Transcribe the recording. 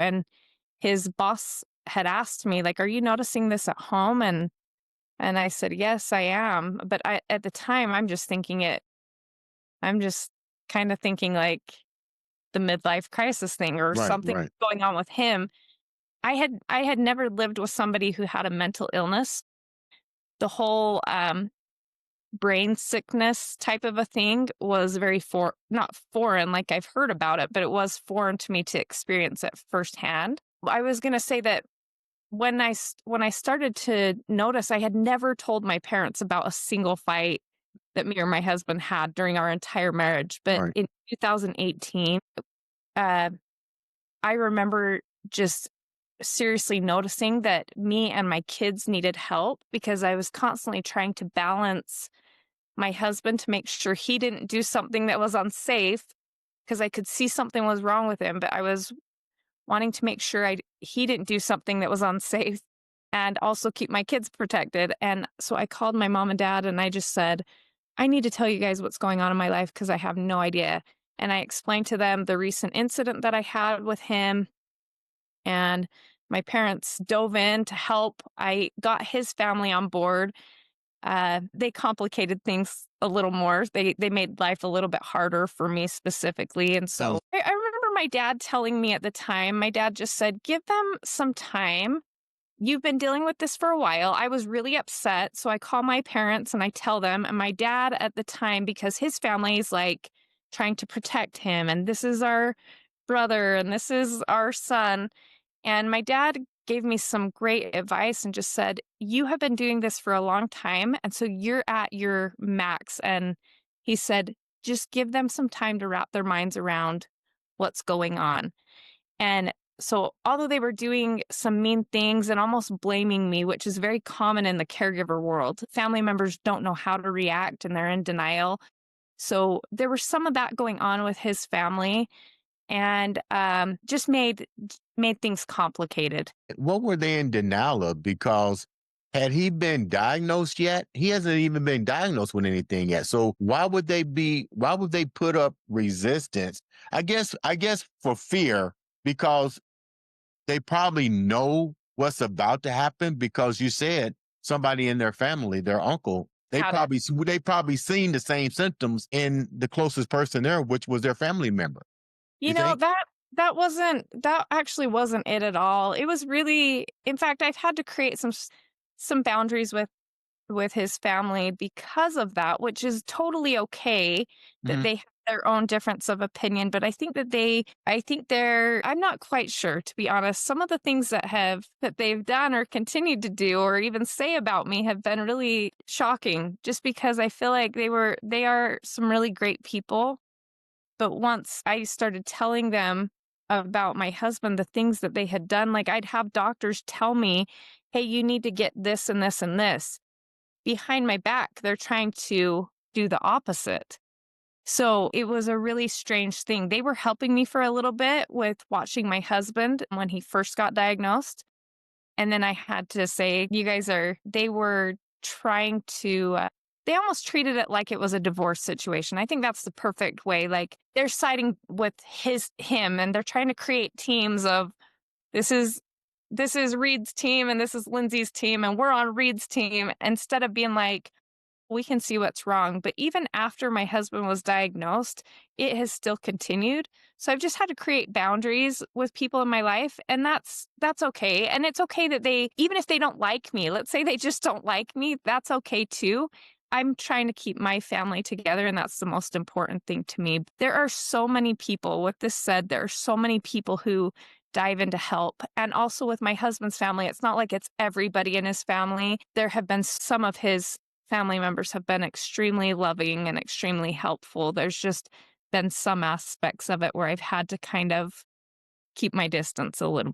And his boss had asked me, like, "Are you noticing this at home?" And I said, "Yes, I am." But at the time, I'm just kind of thinking like the midlife crisis thing or Right, something right. going on with him. I had never lived with somebody who had a mental illness. The whole brain sickness type of a thing was very not foreign, like I've heard about it, but it was foreign to me to experience it firsthand. I was going to say that when I started to notice, I had never told my parents about a single fight that me or my husband had during our entire marriage. But Right. in 2018, uh, I remember just seriously noticing that me and my kids needed help because I was constantly trying to balance my husband to make sure he didn't do something that was unsafe because I could see something was wrong with him, but I was wanting to make sure he didn't do something that was unsafe and also keep my kids protected. And so I called my mom and dad and I just said, I need to tell you guys what's going on in my life because I have no idea. And I explained to them the recent incident that I had with him. And my parents dove in to help. I got his family on board. They complicated things a little more. They made life a little bit harder for me specifically. And so Sounds I remember my dad telling me at the time, my dad just said, give them some time. You've been dealing with this for a while. I was really upset. So I call my parents and I tell them. And my dad at the time, because his family is like trying to protect him, and this is our brother and this is our son. And my dad gave me some great advice and just said, you have been doing this for a long time. And so you're at your max. And he said, just give them some time to wrap their minds around what's going on. And so, although they were doing some mean things and almost blaming me, which is very common in the caregiver world, family members don't know how to react and they're in denial. So, there was some of that going on with his family and just made things complicated. what were they in denial of? Because had he been diagnosed yet? He hasn't even been diagnosed with anything yet. So why would they put up resistance? I guess for fear, because they probably know what's about to happen because you said somebody in their family, their uncle, Had it. they probably seen the same symptoms in the closest person there, which was their family member. You You know, think? that actually wasn't it at all. It was really, in fact, I've had to create some boundaries with his family because of that, which is totally okay that Mhm. they have their own difference of opinion. But I think I'm not quite sure, to be honest. Some of the things that they've done or continued to do or even say about me have been really shocking just because I feel like they are some really great people. But once I started telling them about my husband, the things that they had done, like I'd have doctors tell me, hey, you need to get this and this and this behind my back, they're trying to do the opposite. So it was a really strange thing. They were helping me for a little bit with watching my husband when he first got diagnosed. And then I had to say, they were trying to, they almost treated it like it was a divorce situation. I think that's the perfect way. Like they're siding with him and they're trying to create teams of this is this is Reed's team and this is Lindsay's team and we're on Reed's team instead of being like, we can see what's wrong. But even after my husband was diagnosed, it has still continued. So I've just had to create boundaries with people in my life. And that's okay. And it's okay that even if they don't like me, let's say they just don't like me, that's okay too. I'm trying to keep my family together, and that's the most important thing to me. There are so many people, with this said, there are so many people who dive into help. And also with my husband's family, it's not like it's everybody in his family. There have been some of his family members have been extremely loving and extremely helpful. There's just been some aspects of it where I've had to kind of keep my distance a little.